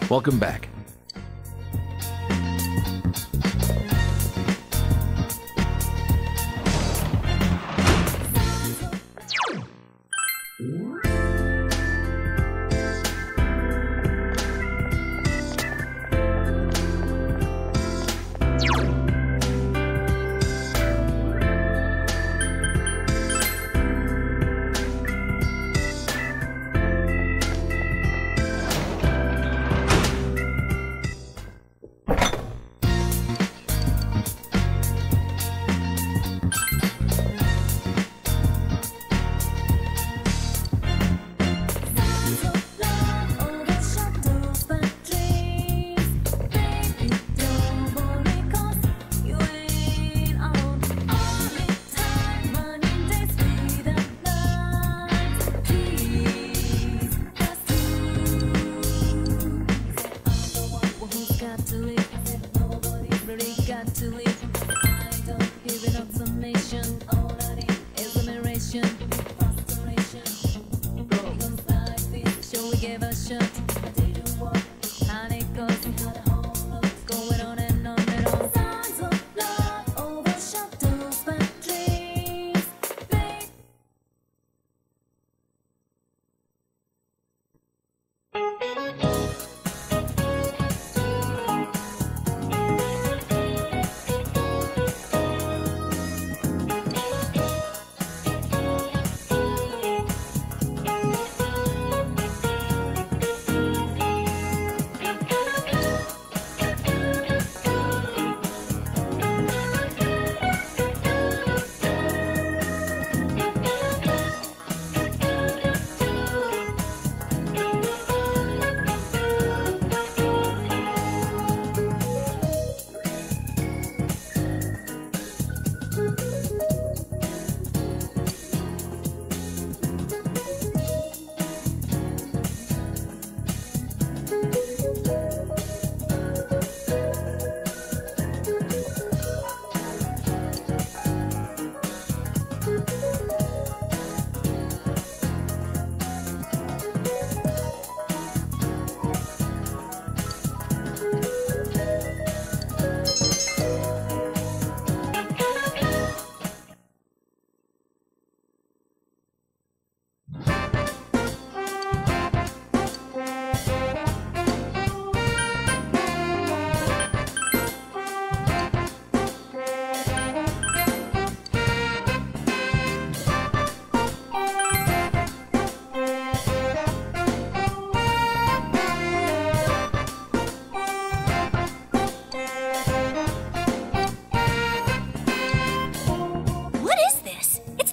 Welcome back.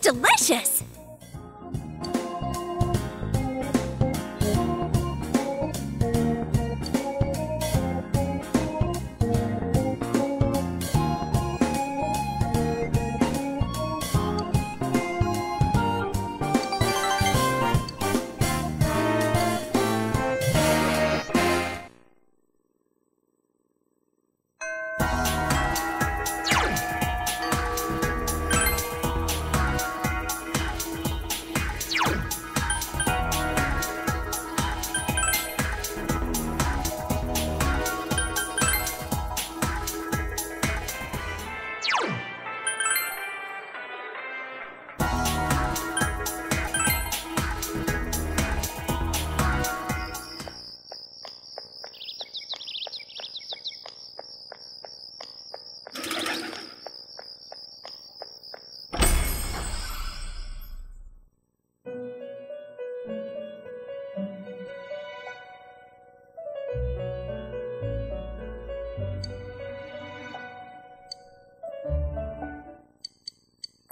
Delicious!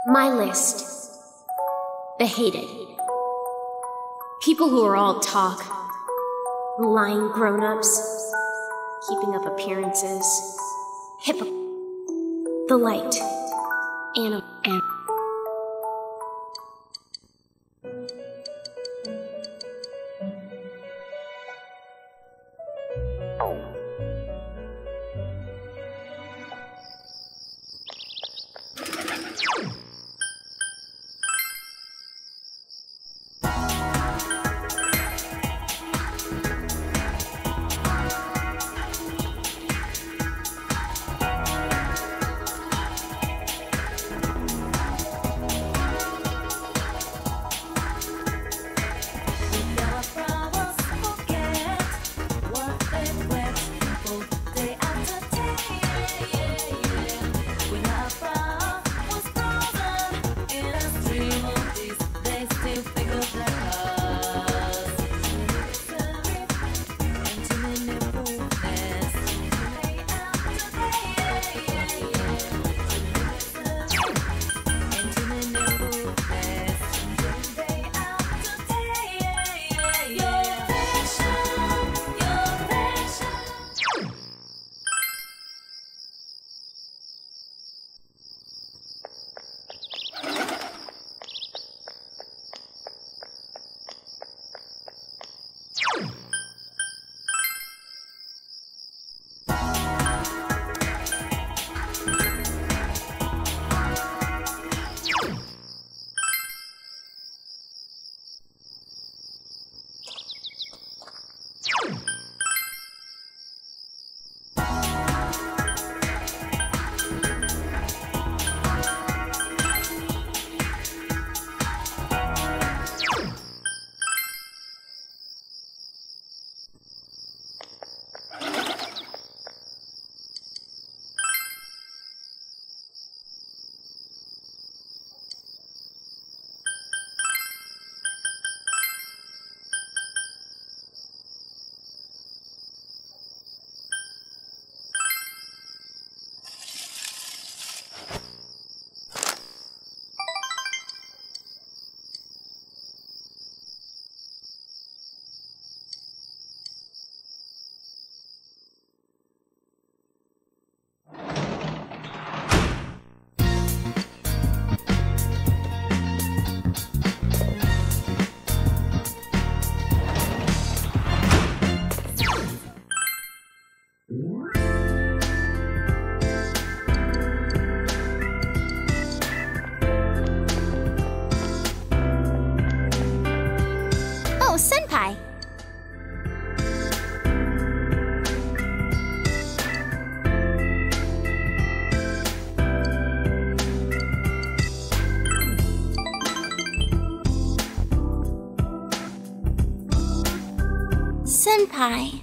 My list. The hated. People who are all talk. Lying grown-ups. Keeping up appearances. The light. Animal. pie.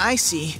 I see.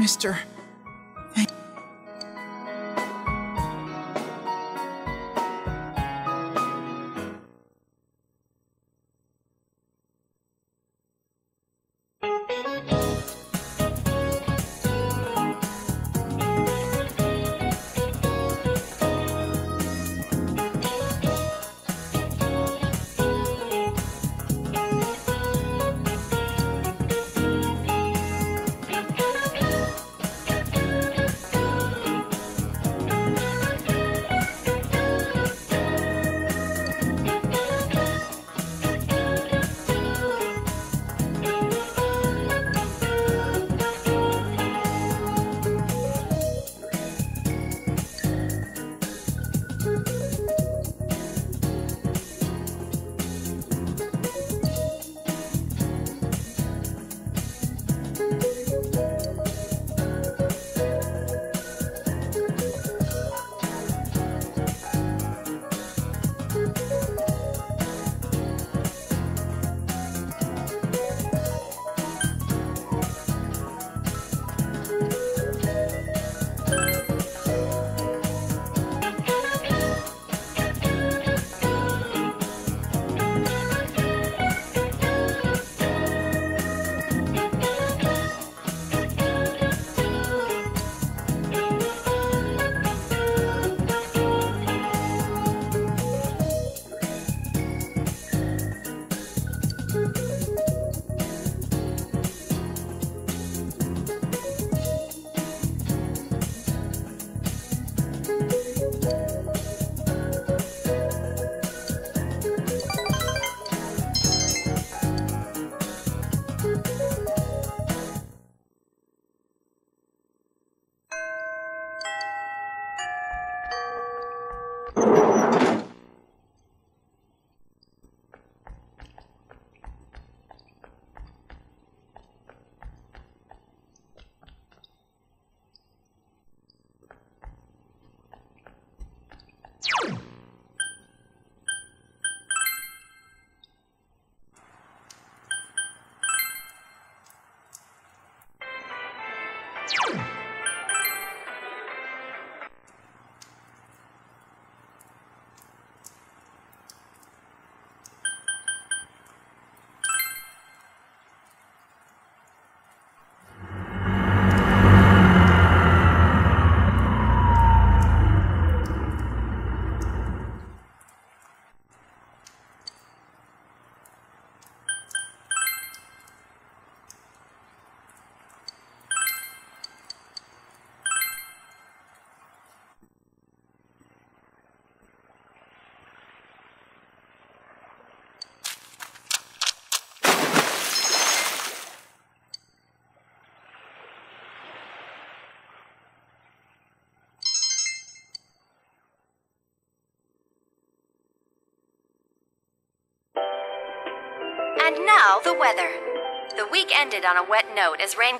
Mister. And now, the weather. The week ended on a wet note as rain...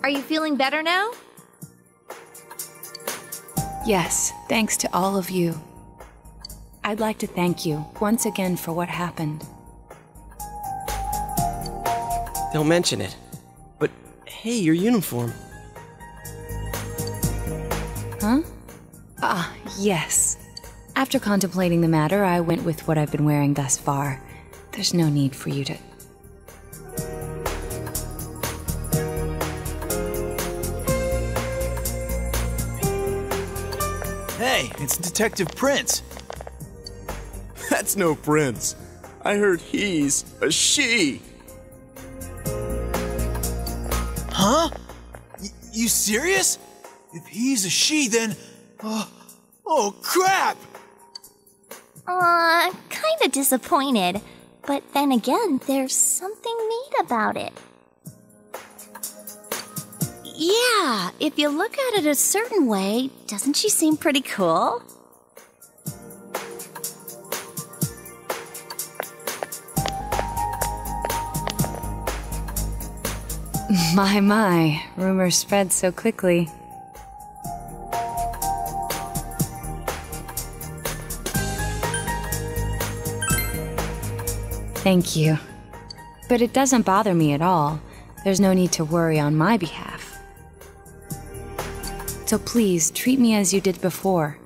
Are you feeling better now? Yes, thanks to all of you. I'd like to thank you once again for what happened. Don't mention it. But hey, your uniform. Huh? Ah, yes. After contemplating the matter, I went with what I've been wearing thus far. There's no need for you to... Hey, it's Detective Prince. That's no prince. I heard he's a she. Huh? You serious? If he's a she, then... oh, crap! Kinda disappointed. But then again, there's something neat about it. Yeah, if you look at it a certain way, doesn't she seem pretty cool? My, rumors spread so quickly. Thank you. But it doesn't bother me at all. There's no need to worry on my behalf. So please, treat me as you did before.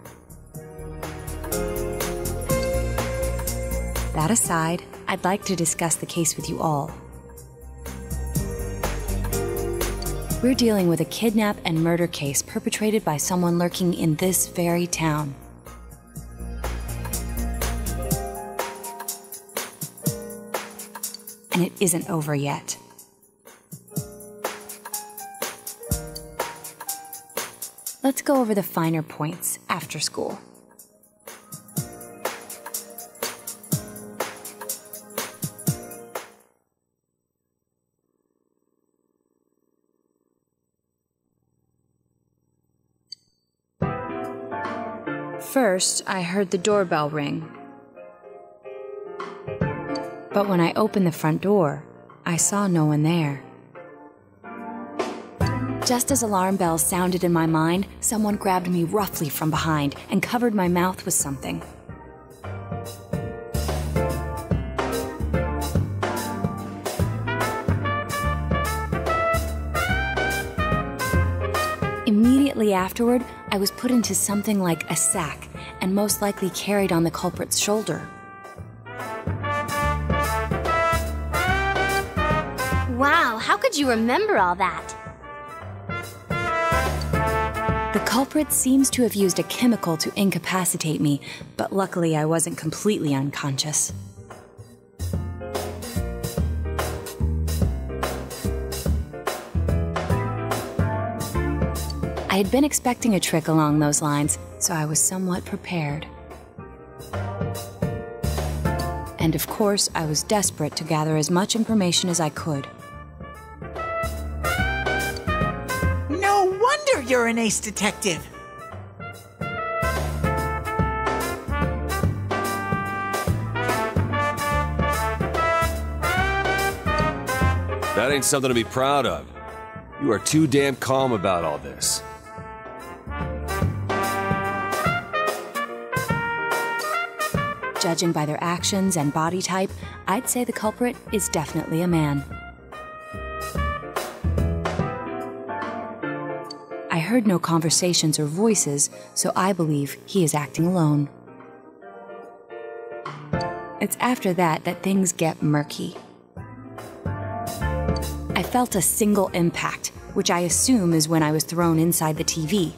That aside, I'd like to discuss the case with you all. We're dealing with a kidnap and murder case perpetrated by someone lurking in this very town. And it isn't over yet. Let's go over the finer points after school. First, I heard the doorbell ring. But when I opened the front door, I saw no one there. Just as alarm bells sounded in my mind, someone grabbed me roughly from behind and covered my mouth with something. Immediately afterward, I was put into something like a sack and most likely carried on the culprit's shoulder. Wow, how could you remember all that? The culprit seems to have used a chemical to incapacitate me, but luckily I wasn't completely unconscious. I had been expecting a trick along those lines, so I was somewhat prepared. And of course, I was desperate to gather as much information as I could. No wonder you're an ace detective. That ain't something to be proud of. You are too damn calm about all this. Judging by their actions and body type, I'd say the culprit is definitely a man. I heard no conversations or voices, so I believe he is acting alone. It's after that that things get murky. I felt a single impact, which I assume is when I was thrown inside the TV.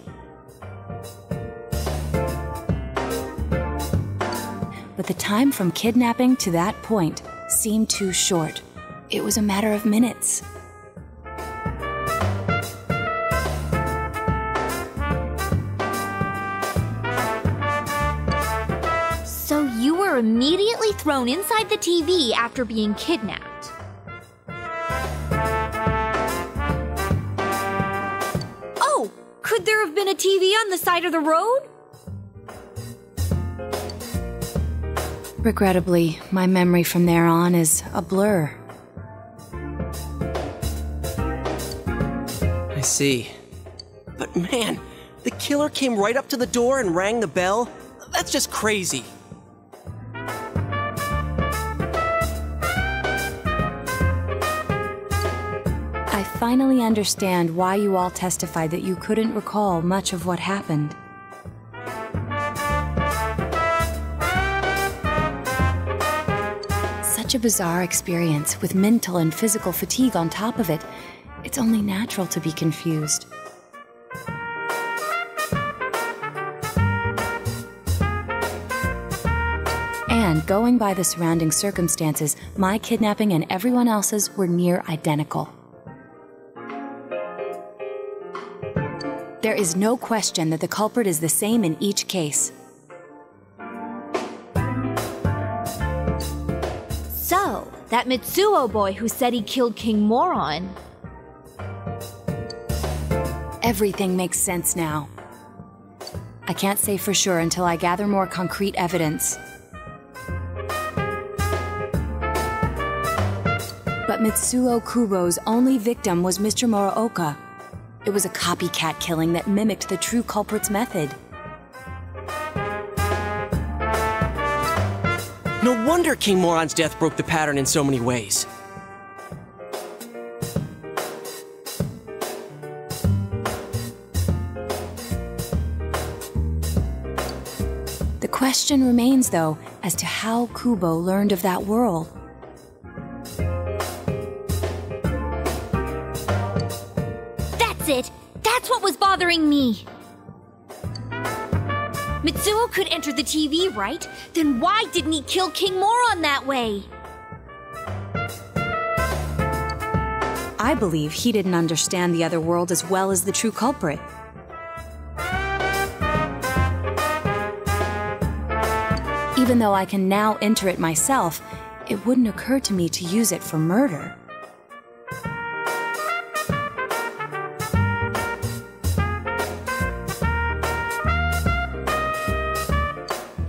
But the time from kidnapping to that point seemed too short. It was a matter of minutes. So you were immediately thrown inside the TV after being kidnapped. Oh, could there have been a TV on the side of the road? Regrettably, my memory from there on is a blur. I see. But man, the killer came right up to the door and rang the bell? That's just crazy. I finally understand why you all testified that you couldn't recall much of what happened. Such a bizarre experience with mental and physical fatigue on top of it. It's only natural to be confused. And going by the surrounding circumstances, my kidnapping and everyone else's were near identical. There is no question that the culprit is the same in each case. So, that Mitsuo boy who said he killed King Moron. Everything makes sense now. I can't say for sure until I gather more concrete evidence. But Mitsuo Kubo's only victim was Mr. Muraoka. It was a copycat killing that mimicked the true culprit's method. No wonder King Moron's death broke the pattern in so many ways. The question remains, though, as to how Kubo learned of that world. That's it! That's what was bothering me! Mitsuo could enter the TV, right? Then why didn't he kill King Moron that way? I believe he didn't understand the other world as well as the true culprit. Even though I can now enter it myself, it wouldn't occur to me to use it for murder.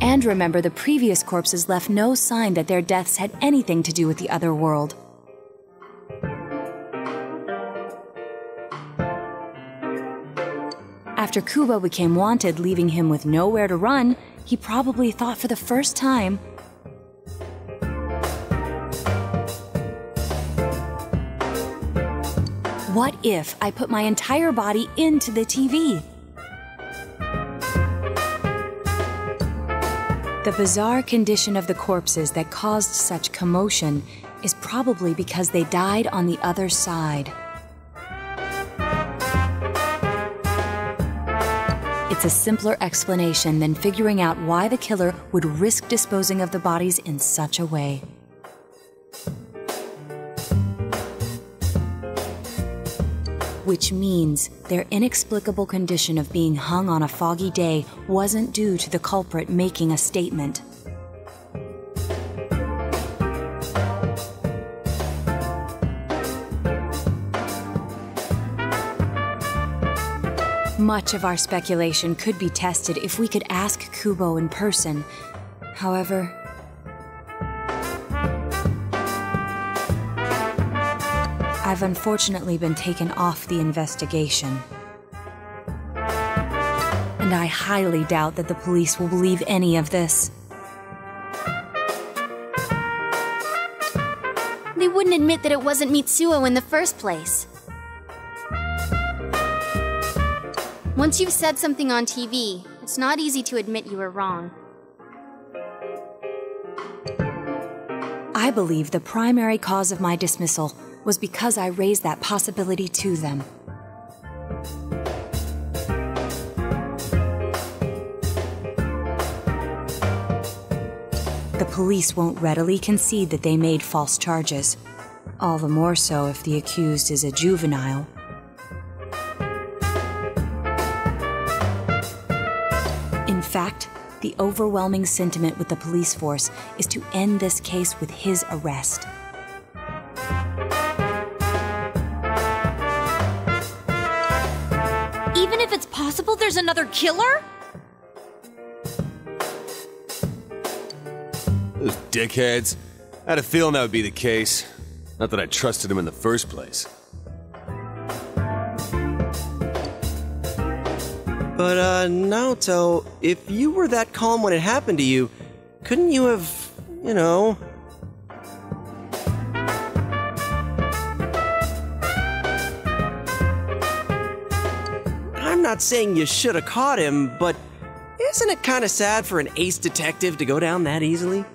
And remember, the previous corpses left no sign that their deaths had anything to do with the other world. After Kubo became wanted, leaving him with nowhere to run, he probably thought for the first time, what if I put my entire body into the TV? The bizarre condition of the corpses that caused such commotion is probably because they died on the other side. It's a simpler explanation than figuring out why the killer would risk disposing of the bodies in such a way. Which means their inexplicable condition of being hung on a foggy day wasn't due to the culprit making a statement. Much of our speculation could be tested if we could ask Kubo in person. However, I've unfortunately been taken off the investigation. And I highly doubt that the police will believe any of this. They wouldn't admit that it wasn't Mitsuo in the first place. Once you've said something on TV, it's not easy to admit you were wrong. I believe the primary cause of my dismissal was because I raised that possibility to them. The police won't readily concede that they made false charges, all the more so if the accused is a juvenile. In fact, the overwhelming sentiment with the police force is to end this case with his arrest. Even if it's possible there's another killer? Those dickheads. I had a feeling that would be the case. Not that I trusted him in the first place. But, Naoto, if you were that calm when it happened to you, couldn't you have, you know... I'm not saying you should have caught him, but isn't it kind of sad for an ace detective to go down that easily?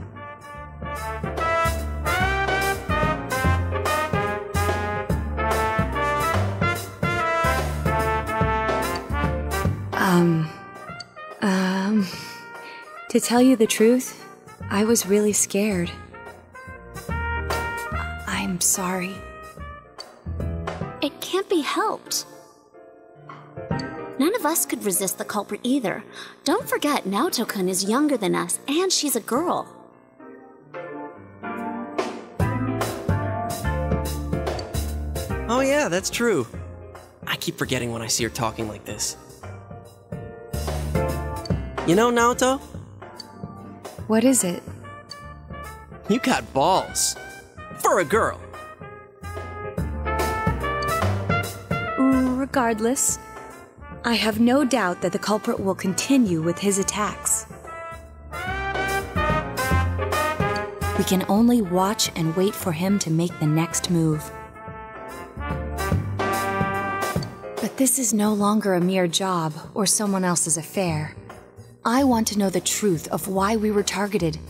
To tell you the truth, I was really scared. I'm sorry. It can't be helped. None of us could resist the culprit either. Don't forget, Naoto-kun is younger than us, and she's a girl. Oh yeah, that's true. I keep forgetting when I see her talking like this. You know, Naoto? What is it? You got balls. For a girl. Regardless, I have no doubt that the culprit will continue with his attacks. We can only watch and wait for him to make the next move. But this is no longer a mere job or someone else's affair. I want to know the truth of why we were targeted.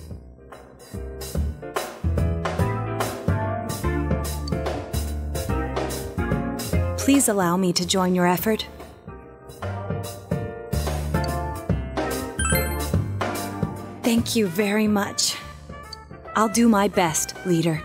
Please allow me to join your effort. Thank you very much. I'll do my best, leader.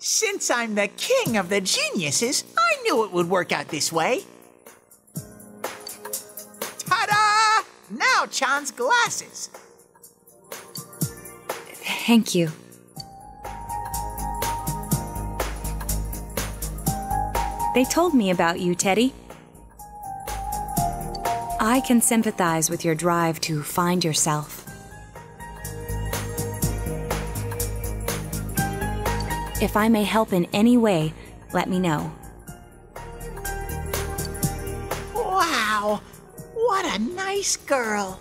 Since I'm the king of the geniuses, I knew it would work out this way. Ta-da! Now Chan's glasses. Thank you. They told me about you, Teddy. I can sympathize with your drive to find yourself. If I may help in any way, let me know. Wow! What a nice girl.